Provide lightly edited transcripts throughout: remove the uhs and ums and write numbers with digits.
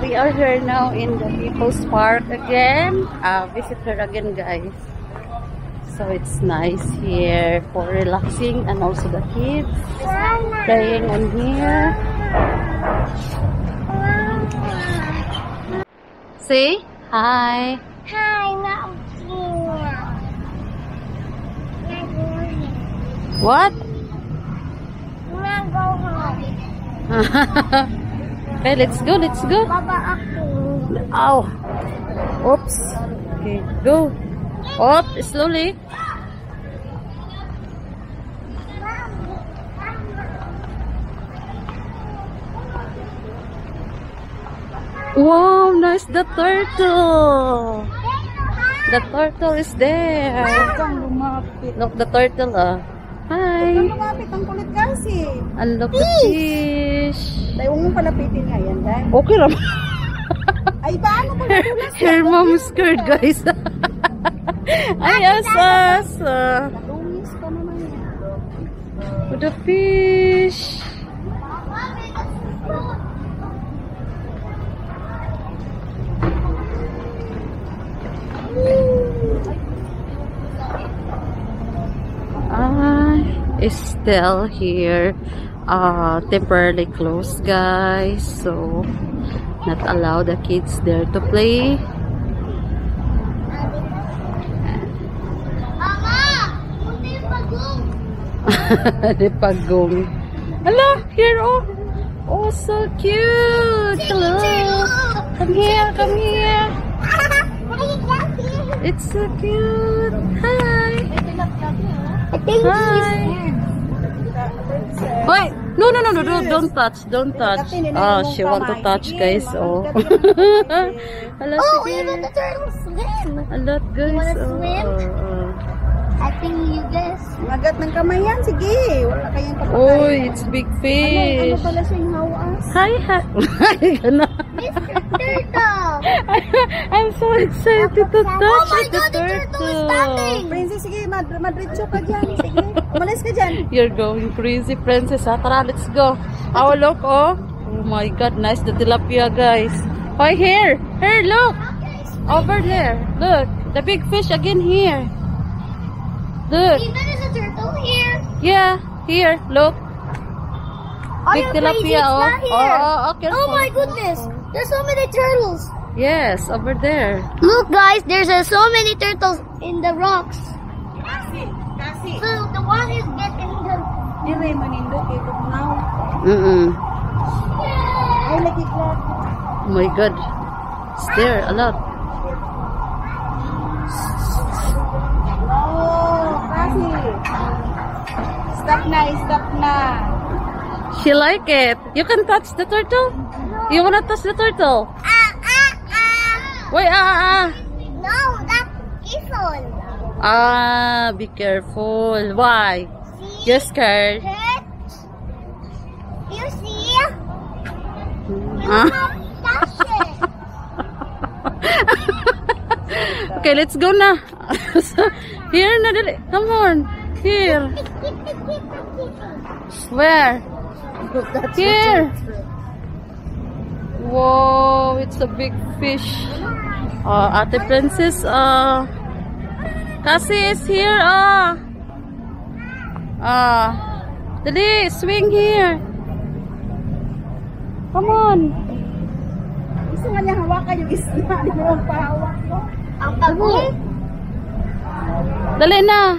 we are here now in the People's Park again. Visit her again, guys. So it's nice here for relaxing, and also the kids playing on here. Say hi. Hi, not here. What? Not go home. Okay, let's go, let's go. Baba ako. Ow. Oops. Okay, go. Up, slowly. Wow, nice, the turtle. The turtle is there. Look, the turtle, Hi. Lumapit ang kulit kasi. And look, the fish. Dahil huwag mong palapitin nga yan, dahil. Okay lang. Ay, paano ba nadulas? Her mom is scared, guys. Ay, asas. Nadumis pa naman yan. The fish. Is still here, temporarily closed, guys, so not allow the kids there to play. Mama, punta yung pagong. The pagong. Hello, here, oh, so cute. Hello, come here, come here. It's so cute. Hi. I think Hi. Wait, no, don't touch. She want to touch, guys. Oh. Hello, Oh, we let the turtle swim. a lot, guys. You wanna swim? I think you guys. Magat ng kamay yan, sige. Wala kayang papakain. Oh, it's big Ano fish. pala siyang hawas? Hi. Mr. Turtle. I'm so excited to touch Oh my the God, the turtle is standing. Princess, sige, madritso ka dyan. Sige, umalis ka dyan. You're going crazy, princess. Tara, let's go. Oh, look, oh. Oh my God, nice, the tilapia, guys. Oh, here, look. Over there, look. The big fish again here. Look. Even is a turtle here. Yeah, here, look. Are Big you crazy? tilapia, It's oh. not here. Okay. Oh my goodness. There's so many turtles. Yes, over there. Look, guys, there's so many turtles in the rocks. Kasi. So the one is getting the. Dire, manindo, kito now. Ay, nagkiklat. Oh my God. It's there, a lot. Oh, kasi. Stop na. She like it. You can touch the turtle? You wanna touch the turtle? Wait, No, that's evil. be careful. Why? You're scared. You see? Ah. Touch it. Okay, let's go na. Here na dali. Come on. Here. Where? Here. Whoa, it's a big fish. Ate Princess, Cassie is here, dali, swing here. Come on. Gusto nga niya hawakan yung isla. Hindi mo lang pahawak mo. Ang pagod. Dali na.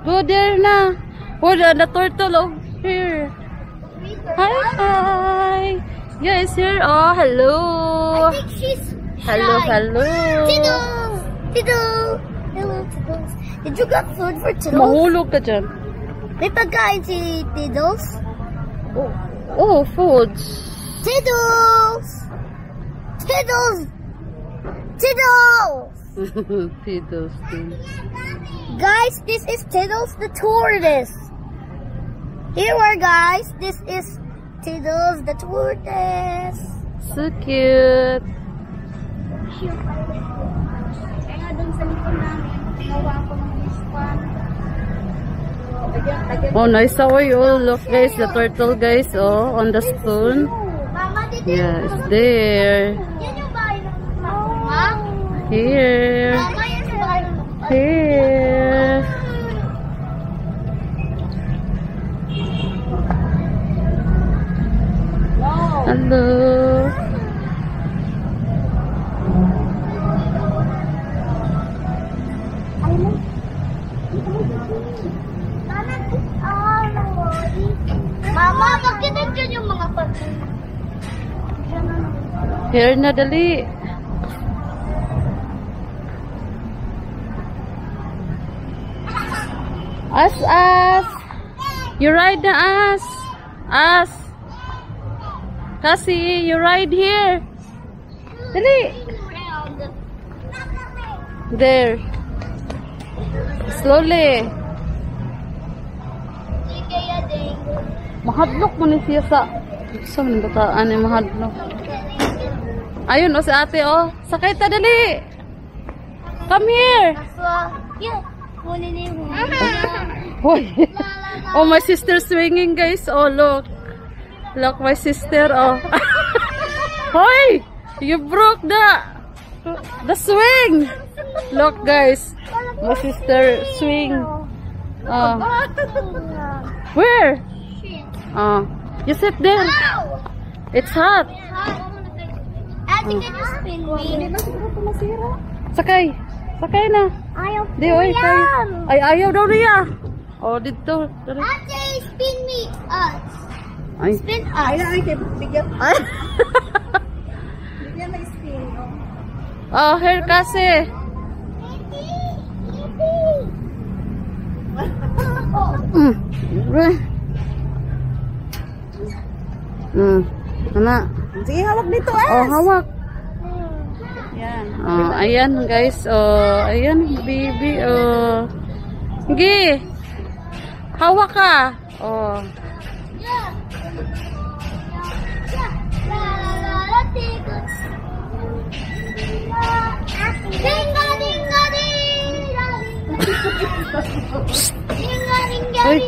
Go there na. Oh, the turtle over here. Hi. Yes, here. Oh, hello. I think she's Hello. Tiddles. Hello, Tiddles. Did you get food for Tiddles? Mahulog ka dyan. May pagkain si Tiddles. Oh, foods. Tiddles. Tiddles. Guys, this is Tiddles the tortoise. Here we are, guys. This is Tiddles the tortoise. So cute. Kaya dun sa likod namin, ginawa ko ng ispan. Oh, nice. How are you all? Look, guys, the turtle, guys, on the spoon. Mama, Yeah, it's there. Yan yung bahay ng mama. Here. Mama, yan yung bahay ng mama. Here. Hello. Mama, bakit nandiyan yung mga pag... Here na dali. As. You ride na as. As. Kasi, you ride here. Dali. There. Slowly. Mahadlok mo ni siya sa... Gusto mo ng bataan yung mahadlok. Ayun, o si ate, o. Sakay ta, dali. Come here. Hoy. Oh, my sister swinging, guys. Oh, look. Look, my sister, oh. Hoy! You broke the swing. Look, guys. My sister swing. Oh. Where? Oh. You sit there. It's hot. Ate, can you spin me? Sakay. Sakay na. Ayaw Di, oy, kay. Ay, ayaw daw niya. Oh, dito. Ate, spin me us. Ay. Spin Ay, us. ay, bigyan. Ay. Bigyan may spin. Oh, here kasi. Ana. Sige, hawak dito, Oh, hawak. Yan. Oh, ayan guys. Oh, ayan baby. Oh. Gi. Hawak ka. Oh. Uy.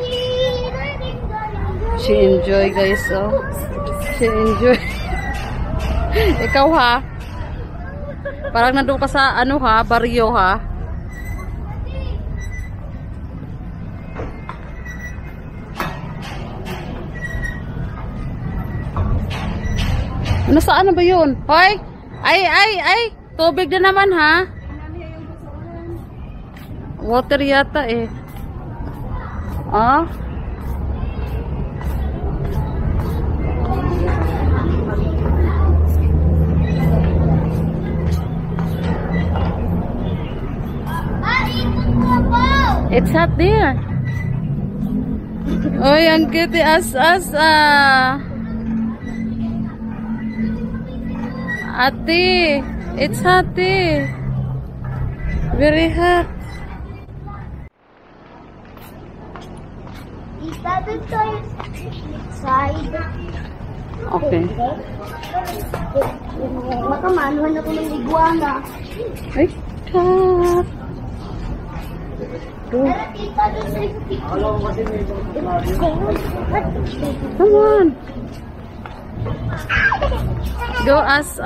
She enjoy guys. Oh. She enjoy. Ikaw ha. Parang nandun ka sa ano ha, baryo ha. Nasaan na ba yun? Hoy! Ay! Tubig na naman ha. Water yata eh. Ah? It's hot there. Oy, ang cute as Ate, it's hot eh. Very hot. Is that the toilet side? Okay. Makamanuhan ako ng iguana. Ay, cat. Pero tita, doon sa Come on. Go as.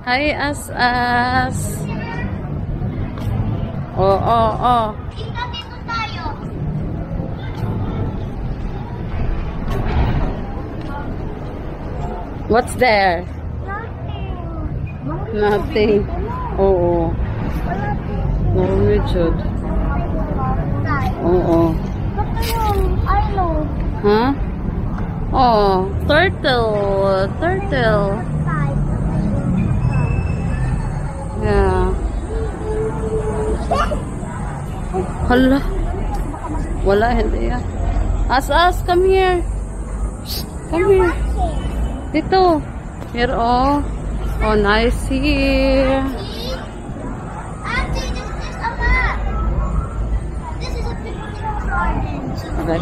Hi as. Oh. Tita, dito tayo. What's there? Nothing. Oo. Richard. Oo. Huh? Oh, turtle. Yeah. Hala. Wala, hindi yan. As, come here. Come here. Dito. Here, oh. Oh, nice here. Auntie, this is a map. This is a picture of gardens. Okay.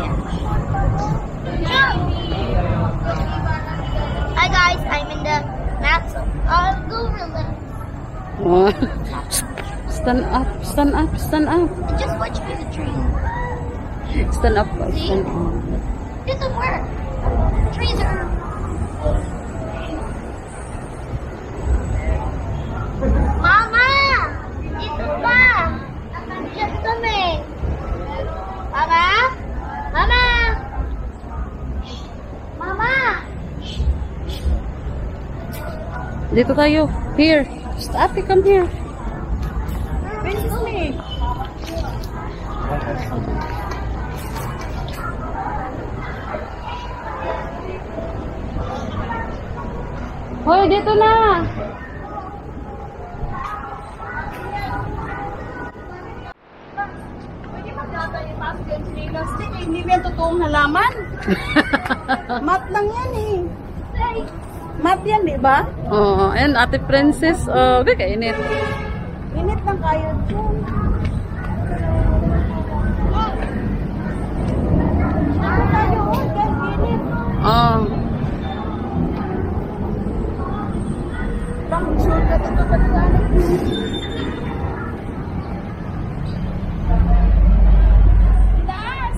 Hi guys, I'm in the maps of gorilla. Oh. Stand up. And just watch me the tree. Stand up. See? Stand up. It doesn't work. Trees are Dito tayo. Here. Ate, come here. Princess me. Hoy, dito na. Pwede magdata yung pasok yung sinilas. Hindi ba yung totoong halaman? Mat lang yan eh. Mat yan, di ba? Oh, and Ate Princess, okay, kainit. Init lang kayo dyan. Ano tayo? Oh, dyan, init. Oh. Bang, sure ka ito ba tayo? Taas!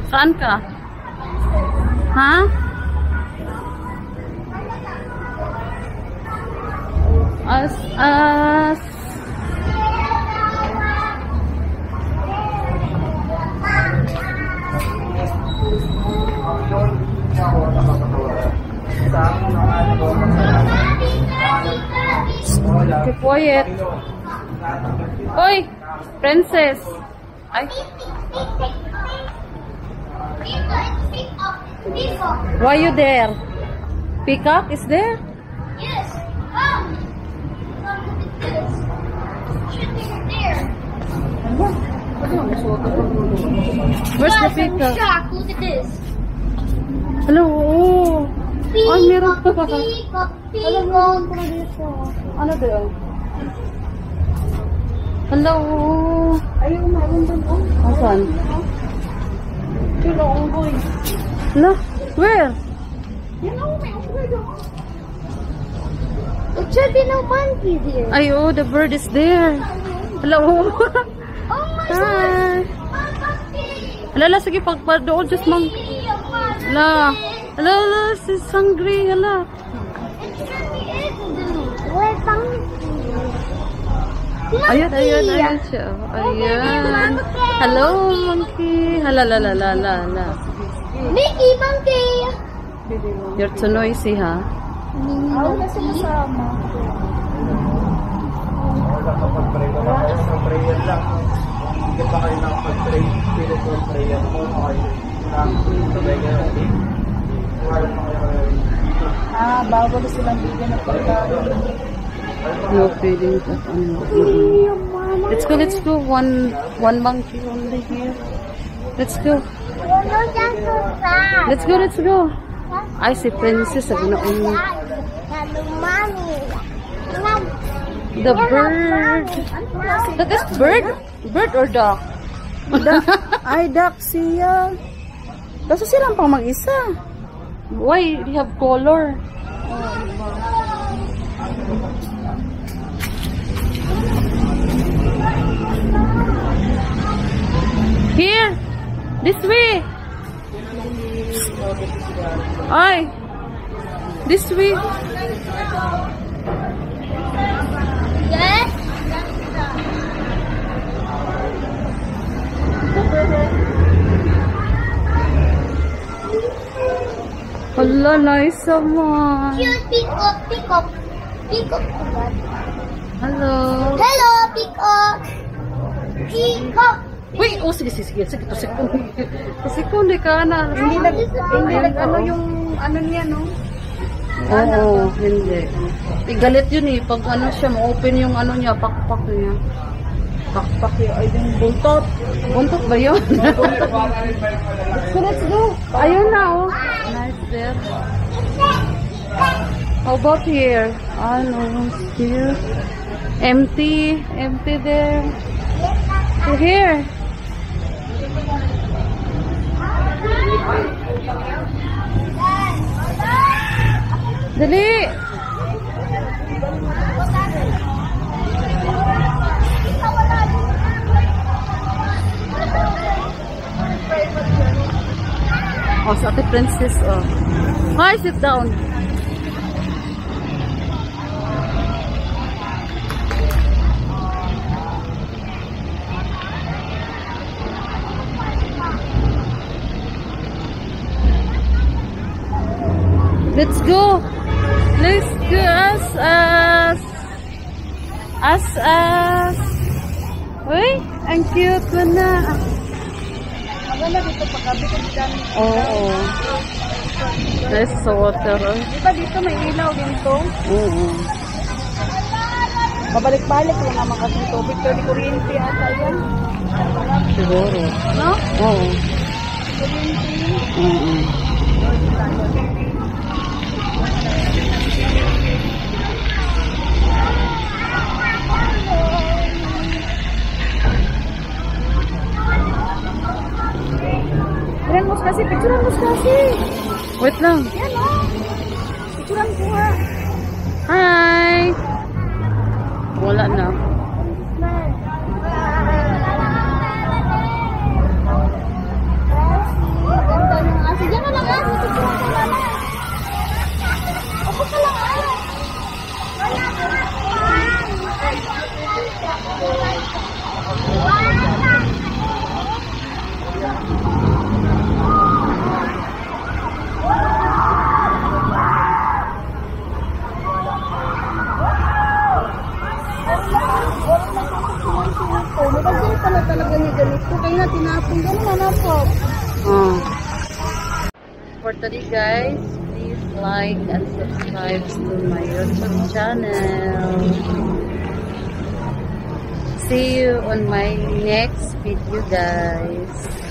Saan ka? Ha? As. Keep quiet. Hoy, Princess. Ay. Why you there? Peacock is there? Yes. Should be there. Where's the Guys, I'm peacock? shocked. Look at this. Hello. Ay, meron pa. Peacock, peacock. Ano doon? Hello. Ayaw, meron doon. Oh. Asan? Sino ang boy? Hello? Where? Yan ako, may unggoy doon. It should be no monkey here. Ay, oh, the bird is there. Hello. Oh my Hi. God. Hala, sige, pagpadoon, just mang... Hala. Hala, she's hungry, hala. Where's monkey? Ayan siya. Ayan. Hello, monkey. Hala, la, la, la, la, la. Mickey, monkey. You're too noisy, ha? Ako na sila sama. Prayer lang. Hindi pa kayo nakapag-pray. Spiritual prayer mo. Nakapag-pray kayo. Wala pa kayo. Bawal silang bigyan ng pagkain. No feeding. Let's go, let's go. One monkey only here. Let's go. No, that's so fast. Let's go, let's go. I see Princess. Sabi na only. Hello, mommy. The bird. That is bird? Bird or dog? Ay, duck siya. Kaso silang pang mag-isa. Why? They have color. Here. This way. Ay. This way. Yes. Hala, nice naman. Cute peacock, peacock, peacock. Hello. Hello, peacock. Peacock. Wait, oh, sige, sige, sige. Sige, sekunde. Sekunde ka na. Hindi nag ano yung ano niya, no? Oo, hindi. Igalit yun eh. Pag ano siya, ma-open yung ano niya, pakpak niya. Pakpak yun. Ay, yung buntot. Buntot ba yun? So, let's go. Ayun na, oh. Nice there. How about here? Ah, no, here. Empty. Empty there. So here. Dali. Oh, sa Ate Princess, oh. Hi, sit down. Let's go. Let's go as. Uy, ang cute mo na. Maganda dito paggabi kasi dami. Oo. Nice sa water. Diba dito may ilaw dito? Oo. Babalik-balik lang naman kasi tubig. Pero di kuryente ata yan. Siguro. No? Oo. Kuryente. Oo. Picturean mo kasi. Picturean mo kasi. Wait lang. Yan o. Picturean ko ha. Hi! Wala na. Ganda ng aso. Diyan na lang aso. Picturean ko na lang. Ako ka lang aso. Wala ka lang. Maganda pala talaga niya ganito. Kaya na tinapon. Gano'n na po. For today guys, please like and subscribe to my YouTube channel. See you on my next video guys.